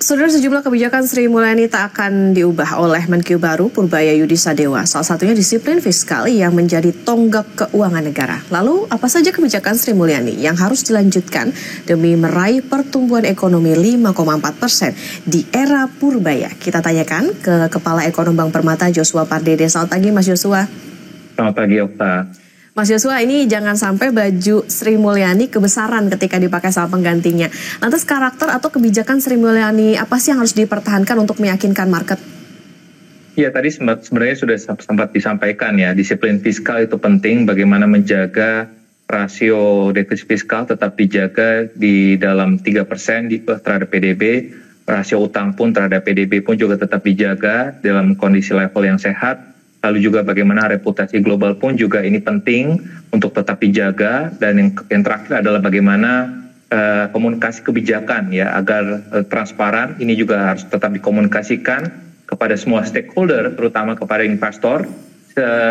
Saudara, sejumlah kebijakan Sri Mulyani tak akan diubah oleh Menkyu baru Purbaya Yudi Sadewa. Salah satunya disiplin fiskal yang menjadi tonggak keuangan negara. Lalu apa saja kebijakan Sri Mulyani yang harus dilanjutkan demi meraih pertumbuhan ekonomi 5,4% di era Purbaya? Kita tanyakan ke Kepala Ekonom Bank Permata Joshua Pardede. Selamat pagi Mas Joshua. Selamat pagi Okta. Mas Joshua, ini jangan sampai baju Sri Mulyani kebesaran ketika dipakai sama penggantinya. Lantas karakter atau kebijakan Sri Mulyani apa sih yang harus dipertahankan untuk meyakinkan market? Ya, tadi sebenarnya sudah sempat disampaikan ya, disiplin fiskal itu penting, bagaimana menjaga rasio defisit fiskal tetap dijaga di dalam 3% terhadap PDB, rasio utang pun terhadap PDB pun juga tetap dijaga dalam kondisi level yang sehat. Lalu juga bagaimana reputasi global pun juga ini penting untuk tetap dijaga. Dan yang terakhir adalah bagaimana komunikasi kebijakan ya agar transparan. Ini juga harus tetap dikomunikasikan kepada semua stakeholder, terutama kepada investor.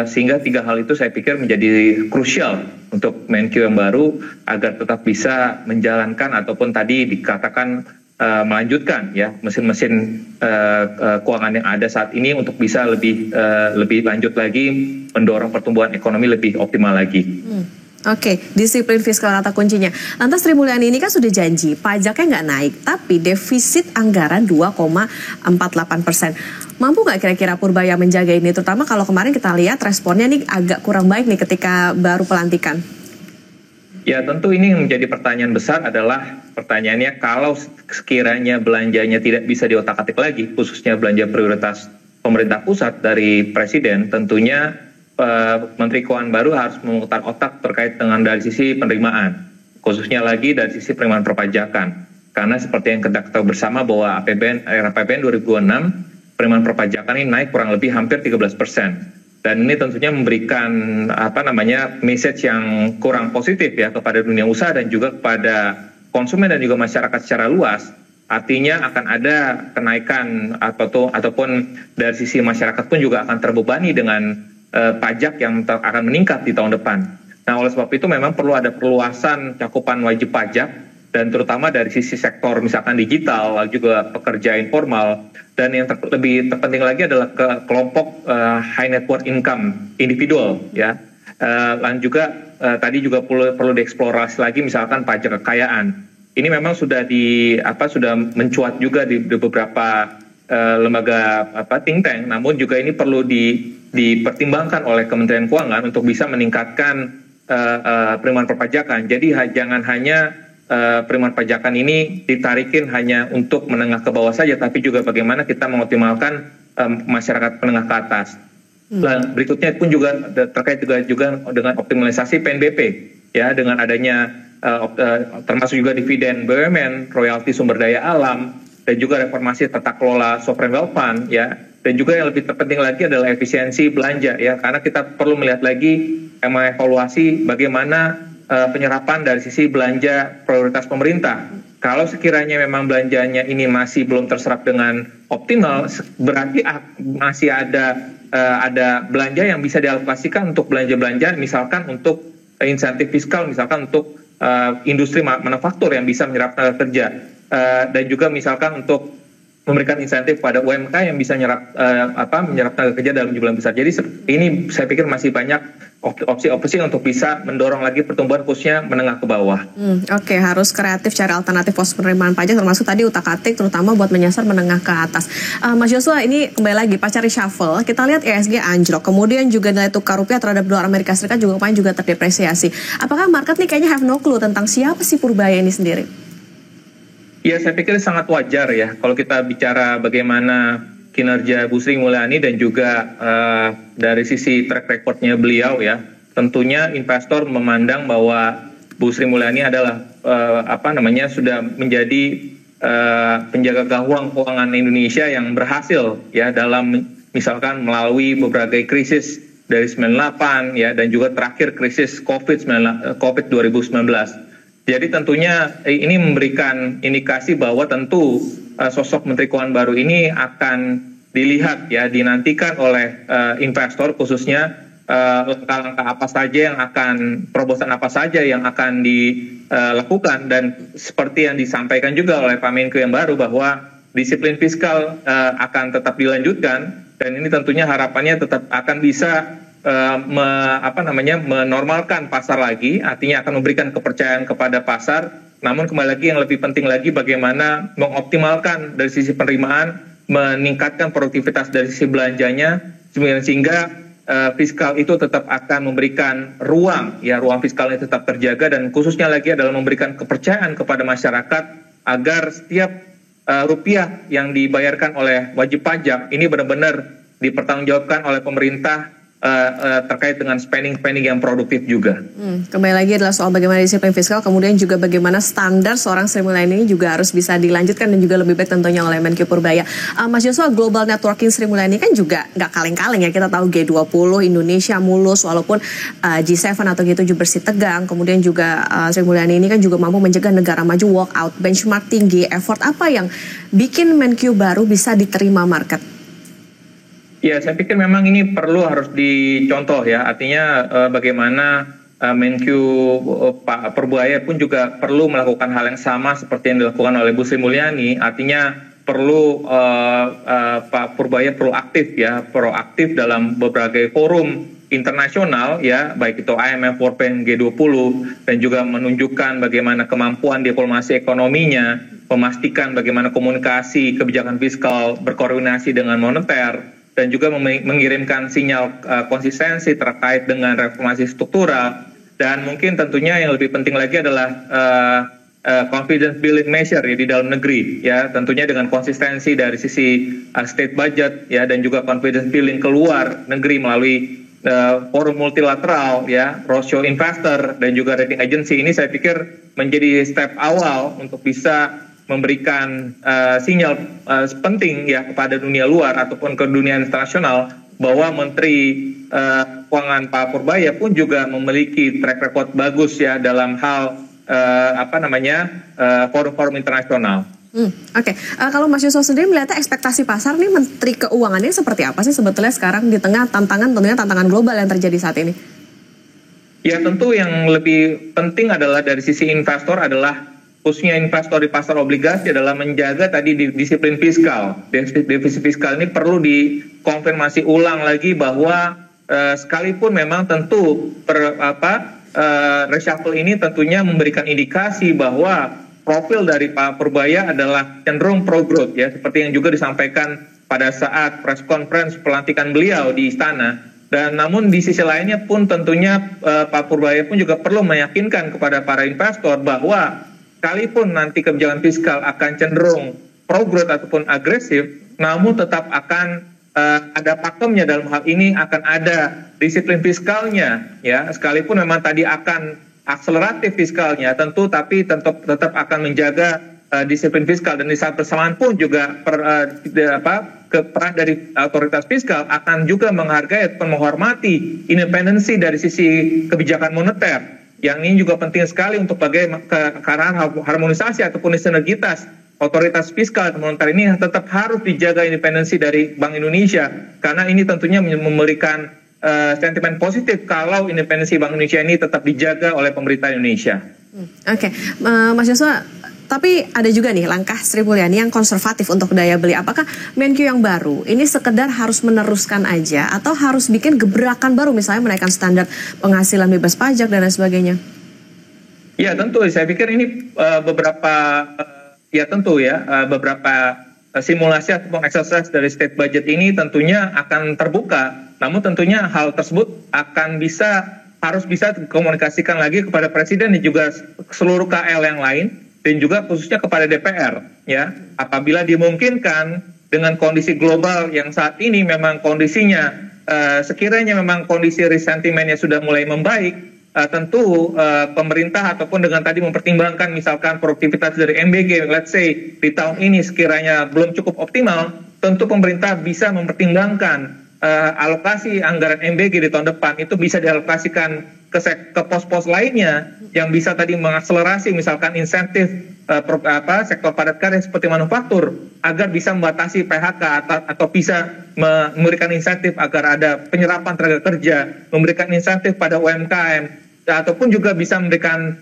Sehingga tiga hal itu saya pikir menjadi krusial untuk Menkyu yang baru agar tetap bisa menjalankan ataupun tadi dikatakan melanjutkan ya mesin-mesin keuangan yang ada saat ini untuk bisa lebih lanjut lagi mendorong pertumbuhan ekonomi lebih optimal lagi. Oke, disiplin fiskal kata kuncinya. Lantas Sri Mulyani ini kan sudah janji pajaknya nggak naik, tapi defisit anggaran 2,48%. Mampu nggak kira-kira Purbaya menjaga ini? Terutama kalau kemarin kita lihat responnya nih agak kurang baik nih ketika baru pelantikan. Ya, tentu ini yang menjadi pertanyaan besar adalah pertanyaannya kalau sekiranya belanjanya tidak bisa diotak-atik lagi, khususnya belanja prioritas pemerintah pusat dari presiden, tentunya Menteri Keuangan baru harus memutar otak terkait dengan dari sisi penerimaan, khususnya lagi dari sisi penerimaan perpajakan. Karena seperti yang kita tahu bersama bahwa era APBN 2026 penerimaan perpajakan ini naik kurang lebih hampir 13%. Dan ini tentunya memberikan message yang kurang positif ya kepada dunia usaha dan juga kepada konsumen dan juga masyarakat secara luas. Artinya akan ada kenaikan ataupun dari sisi masyarakat pun juga akan terbebani dengan pajak yang akan meningkat di tahun depan. Nah, oleh sebab itu memang perlu ada perluasan cakupan wajib pajak dan terutama dari sisi sektor misalkan digital, lalu juga pekerja informal. Dan yang lebih terpenting lagi adalah ke kelompok high net worth income individual ya. Dan juga tadi juga perlu dieksplorasi lagi misalkan pajak kekayaan. Ini memang sudah sudah mencuat juga di beberapa lembaga think tank. Namun juga ini perlu dipertimbangkan oleh Kementerian Keuangan untuk bisa meningkatkan penerimaan perpajakan. Jadi jangan hanya penerimaan pajakan ini ditarikin hanya untuk menengah ke bawah saja, tapi juga bagaimana kita mengoptimalkan masyarakat menengah ke atas. Dan berikutnya pun juga terkait juga dengan optimalisasi PNBP, ya dengan adanya termasuk juga dividen BUMN, royalti sumber daya alam, dan juga reformasi tata kelola sovereign wealth fund, ya. Dan juga yang lebih terpenting lagi adalah efisiensi belanja, ya, karena kita perlu melihat lagi mengevaluasi bagaimana penyerapan dari sisi belanja prioritas pemerintah. Kalau sekiranya memang belanjanya ini masih belum terserap dengan optimal, berarti masih ada belanja yang bisa dialokasikan untuk belanja-belanja, misalkan untuk insentif fiskal, misalkan untuk industri manufaktur yang bisa menyerap tenaga kerja, dan juga misalkan untuk memberikan insentif pada UMKM yang bisa menyerap tenaga kerja dalam jumlah besar. Jadi ini saya pikir masih banyak opsi-opsi untuk bisa mendorong lagi pertumbuhan khususnya menengah ke bawah. Oke, harus kreatif cari alternatif pos penerimaan pajak termasuk tadi utak-atik terutama buat menyasar menengah ke atas. Mas Joshua, ini kembali lagi pasca reshuffle kita lihat ISG anjlok, kemudian juga nilai tukar rupiah terhadap dolar Amerika Serikat juga kemarin juga terdepresiasi. Apakah market nih kayaknya have no clue tentang siapa sih Purbaya ini sendiri? Ya, saya pikir sangat wajar ya kalau kita bicara bagaimana kinerja Bu Sri Mulyani dan juga dari sisi track recordnya beliau ya. Tentunya investor memandang bahwa Bu Sri Mulyani adalah sudah menjadi penjaga gawang keuangan Indonesia yang berhasil ya dalam misalkan melalui beberapa krisis dari 98 ya dan juga terakhir krisis COVID 2019. Jadi tentunya ini memberikan indikasi bahwa tentu sosok Menteri Keuangan baru ini akan dilihat ya, dinantikan oleh investor khususnya langkah-langkah apa saja yang akan, terobosan apa saja yang akan dilakukan. Dan seperti yang disampaikan juga oleh Pak Menkyu yang baru bahwa disiplin fiskal akan tetap dilanjutkan, dan ini tentunya harapannya tetap akan bisa menormalkan pasar lagi, artinya akan memberikan kepercayaan kepada pasar. Namun kembali lagi yang lebih penting lagi bagaimana mengoptimalkan dari sisi penerimaan, meningkatkan produktivitas dari sisi belanjanya, sehingga fiskal itu tetap akan memberikan ruang fiskalnya tetap terjaga, dan khususnya lagi adalah memberikan kepercayaan kepada masyarakat agar setiap rupiah yang dibayarkan oleh wajib pajak ini benar-benar dipertanggungjawabkan oleh pemerintah terkait dengan spending yang produktif juga. Kembali lagi adalah soal bagaimana disiplin fiskal, kemudian juga bagaimana standar seorang Sri Mulyani ini juga harus bisa dilanjutkan dan juga lebih baik tentunya oleh Menkyu Purbaya. Mas Joshua, Global Networking Sri Mulyani kan juga nggak kaleng-kaleng ya, kita tahu G20 Indonesia mulus walaupun G7 atau G7 bersih tegang, kemudian juga Sri Mulyani ini kan juga mampu mencegah negara maju walk out, benchmark tinggi, effort apa yang bikin Menkyu baru bisa diterima market? Ya, saya pikir memang ini harus dicontoh ya. Artinya bagaimana Menkyu Pak Purbaya pun juga perlu melakukan hal yang sama seperti yang dilakukan oleh Bu Sri Mulyani. Artinya perlu Pak Purbaya proaktif dalam berbagai forum internasional ya, baik itu IMF, World Bank, G20, dan juga menunjukkan bagaimana kemampuan diplomasi ekonominya, memastikan bagaimana komunikasi kebijakan fiskal berkoordinasi dengan moneter, dan juga mengirimkan sinyal konsistensi terkait dengan reformasi struktural, dan mungkin tentunya yang lebih penting lagi adalah confidence building measure ya di dalam negeri ya, tentunya dengan konsistensi dari sisi state budget ya, dan juga confidence building keluar negeri melalui forum multilateral ya, roadshow investor dan juga rating agency. Ini saya pikir menjadi step awal untuk bisa memberikan sinyal penting ya kepada dunia luar ataupun ke dunia internasional bahwa Menteri Keuangan Pak Purbaya pun juga memiliki track record bagus ya dalam hal forum-forum internasional. Oke. Kalau Mas Yusuf sendiri melihatnya ekspektasi pasar nih Menteri Keuangannya seperti apa sih sebetulnya sekarang di tengah tantangan global yang terjadi saat ini? Ya, tentu yang lebih penting adalah dari sisi investor adalah khususnya investor di pasar obligasi adalah menjaga tadi disiplin fiskal. Defisit fiskal ini perlu dikonfirmasi ulang lagi bahwa sekalipun memang tentu reshuffle ini tentunya memberikan indikasi bahwa profil dari Pak Purbaya adalah cenderung pro growth ya, seperti yang juga disampaikan pada saat press conference pelantikan beliau di istana. Dan namun di sisi lainnya pun tentunya Pak Purbaya pun juga perlu meyakinkan kepada para investor bahwa sekalipun nanti kebijakan fiskal akan cenderung pro growth ataupun agresif, namun tetap akan ada pakemnya dalam hal ini, akan ada disiplin fiskalnya ya, sekalipun memang tadi akan akseleratif fiskalnya tentu, tapi tetap akan menjaga disiplin fiskal, dan di saat bersamaan pun juga peran dari otoritas fiskal akan juga menghargai atau menghormati independensi dari sisi kebijakan moneter. Yang ini juga penting sekali untuk karena harmonisasi ataupun sinergitas otoritas fiskal dan moneter ini tetap harus dijaga independensi dari Bank Indonesia, karena ini tentunya memberikan sentimen positif kalau independensi Bank Indonesia ini tetap dijaga oleh pemerintah Indonesia. Oke. Mas Joshua, tapi ada juga nih langkah Sri Mulyani yang konservatif untuk daya beli. Apakah Menkyu yang baru ini sekedar harus meneruskan aja atau harus bikin gebrakan baru, misalnya menaikkan standar penghasilan bebas pajak dan lain sebagainya? Ya tentu, saya pikir ini beberapa simulasi ataupun exercise dari state budget ini tentunya akan terbuka. Namun tentunya hal tersebut harus bisa dikomunikasikan lagi kepada Presiden dan juga seluruh KL yang lain, dan juga khususnya kepada DPR ya, apabila dimungkinkan dengan kondisi global yang saat ini memang kondisinya sekiranya memang kondisi resentimennya sudah mulai membaik, tentu pemerintah ataupun dengan tadi mempertimbangkan misalkan produktivitas dari MBG let's say di tahun ini sekiranya belum cukup optimal, tentu pemerintah bisa mempertimbangkan alokasi anggaran MBG di tahun depan itu bisa dialokasikan ke pos-pos lainnya yang bisa tadi mengakselerasi misalkan insentif sektor padat karya seperti manufaktur agar bisa membatasi PHK atau bisa memberikan insentif agar ada penyerapan tenaga kerja, memberikan insentif pada UMKM ataupun juga bisa memberikan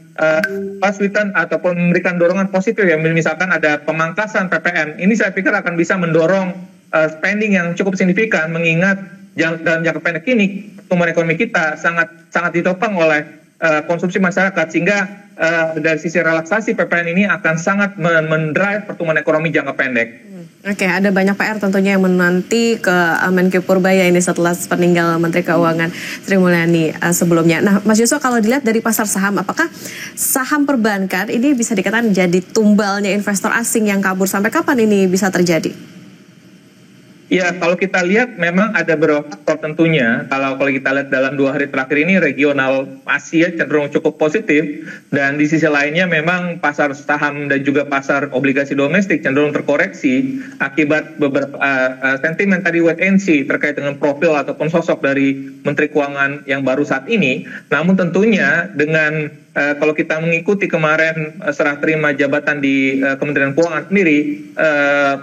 fasilitas ataupun memberikan dorongan positif ya, misalkan ada pemangkasan PPN. Ini saya pikir akan bisa mendorong spending yang cukup signifikan, mengingat dalam jangka pendek ini pertumbuhan ekonomi kita sangat ditopang oleh konsumsi masyarakat, sehingga dari sisi relaksasi PPN ini akan sangat mendrive pertumbuhan ekonomi jangka pendek. Oke, ada banyak PR tentunya yang menanti ke Menkyu Purbaya ini setelah peninggal Menteri Keuangan Sri Mulyani sebelumnya. Nah, Mas Yusuf, kalau dilihat dari pasar saham, apakah saham perbankan ini bisa dikatakan jadi tumbalnya investor asing yang kabur? Sampai kapan ini bisa terjadi? Ya, kalau kita lihat memang ada beberapa faktor tentunya. Kalau kita lihat dalam 2 hari terakhir ini, regional Asia cenderung cukup positif, dan di sisi lainnya memang pasar saham dan juga pasar obligasi domestik cenderung terkoreksi akibat beberapa sentimen tadi wait and see terkait dengan profil ataupun sosok dari Menteri Keuangan yang baru saat ini. Namun tentunya dengan kalau kita mengikuti kemarin serah terima jabatan di Kementerian Keuangan sendiri,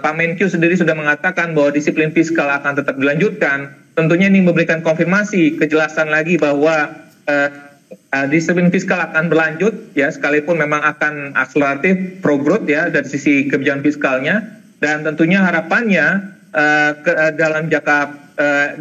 Pak Menkyu sendiri sudah mengatakan bahwa disiplin fiskal akan tetap dilanjutkan. Tentunya ini memberikan konfirmasi, kejelasan lagi bahwa disiplin fiskal akan berlanjut, ya, sekalipun memang akan akseleratif pro growth ya dari sisi kebijakan fiskalnya, dan tentunya harapannya dalam jangka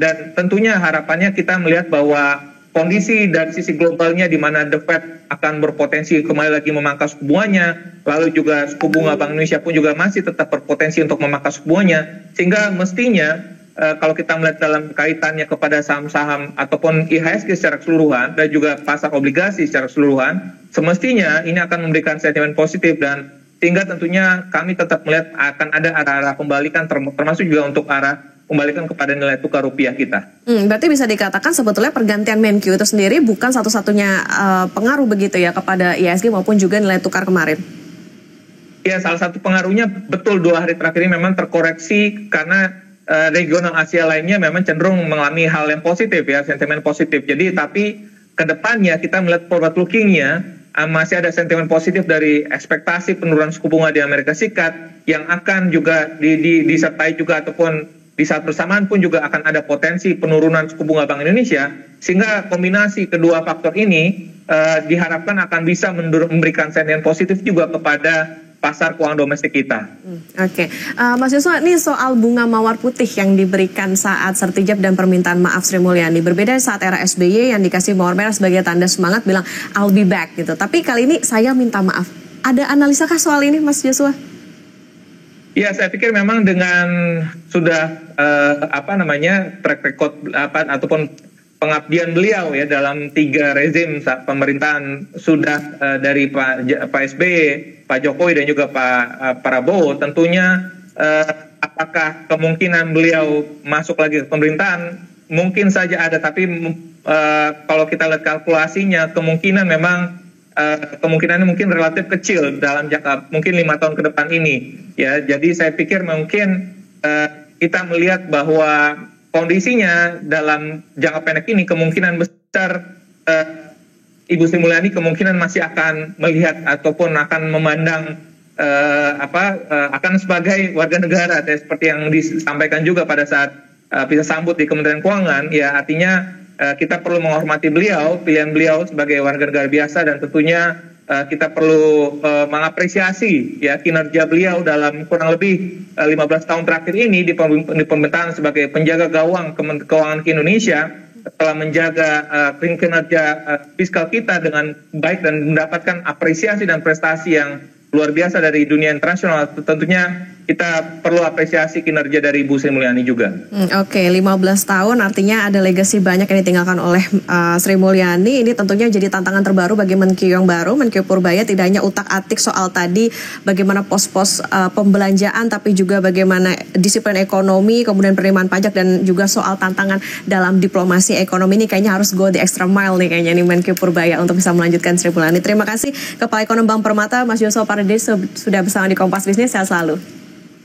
dan tentunya harapannya kita melihat bahwa kondisi dari sisi globalnya di mana The Fed akan berpotensi kembali lagi memangkas suku bunganya, lalu juga suku bunga Bank Indonesia pun juga masih tetap berpotensi untuk memangkas suku bunganya, sehingga mestinya kalau kita melihat dalam kaitannya kepada saham-saham ataupun IHSG secara keseluruhan dan juga pasar obligasi secara keseluruhan, semestinya ini akan memberikan sentimen positif, dan sehingga tentunya kami tetap melihat akan ada arah-arah pembalikan termasuk juga untuk arah kembalikan kepada nilai tukar rupiah kita. Berarti bisa dikatakan sebetulnya pergantian Menkyu itu sendiri bukan satu-satunya pengaruh begitu ya kepada IHSG maupun juga nilai tukar kemarin? Ya, salah satu pengaruhnya betul 2 hari terakhir ini memang terkoreksi karena regional Asia lainnya memang cenderung mengalami hal yang positif ya, sentimen positif. Jadi tapi kedepannya kita melihat forward lookingnya masih ada sentimen positif dari ekspektasi penurunan suku bunga di Amerika Serikat yang akan juga disertai juga ataupun di saat bersamaan pun juga akan ada potensi penurunan suku bunga Bank Indonesia, sehingga kombinasi kedua faktor ini diharapkan akan bisa memberikan sentimen positif juga kepada pasar keuangan domestik kita. Oke. Mas Yusuf, ini soal bunga mawar putih yang diberikan saat sertijab dan permintaan maaf Sri Mulyani. Berbeda saat era SBY yang dikasih mawar merah sebagai tanda semangat bilang I'll be back gitu. Tapi kali ini saya minta maaf. Ada analisakah soal ini, Mas Yusuf? Ya, saya pikir memang dengan sudah track record ataupun pengabdian beliau ya dalam 3 rezim pemerintahan sudah dari Pak SBY, Pak Jokowi dan juga Pak Prabowo, tentunya apakah kemungkinan beliau masuk lagi ke pemerintahan mungkin saja ada, tapi kalau kita lihat kalkulasinya kemungkinan memang kemungkinannya mungkin relatif kecil dalam jangka mungkin 5 tahun ke depan ini ya. Jadi saya pikir mungkin kita melihat bahwa kondisinya dalam jangka pendek ini kemungkinan besar Ibu Sri Mulyani kemungkinan masih akan melihat ataupun akan memandang akan sebagai warga negara seperti yang disampaikan juga pada saat bisa sambut di Kementerian Keuangan ya. Artinya kita perlu menghormati beliau, pilihan beliau sebagai warga negara biasa, dan tentunya kita perlu mengapresiasi ya kinerja beliau dalam kurang lebih 15 tahun terakhir ini di pemerintahan sebagai penjaga gawang keuangan ke Indonesia, telah menjaga kinerja fiskal kita dengan baik dan mendapatkan apresiasi dan prestasi yang luar biasa dari dunia internasional. Tentunya kita perlu apresiasi kinerja dari Ibu Sri Mulyani juga. Oke, 15 tahun artinya ada legasi banyak yang ditinggalkan oleh Sri Mulyani. Ini tentunya jadi tantangan terbaru bagi Menkyu yang baru, Menkyu Purbaya. Tidak hanya utak-atik soal tadi bagaimana pos-pos pembelanjaan, tapi juga bagaimana disiplin ekonomi, kemudian penerimaan pajak, dan juga soal tantangan dalam diplomasi ekonomi. Ini kayaknya harus go the extra mile nih kayaknya nih Menkyu Purbaya untuk bisa melanjutkan Sri Mulyani. Terima kasih Kepala Ekonom Bank Permata Mas Yusuf Pardede sudah bersama di Kompas Bisnis. Sehat selalu.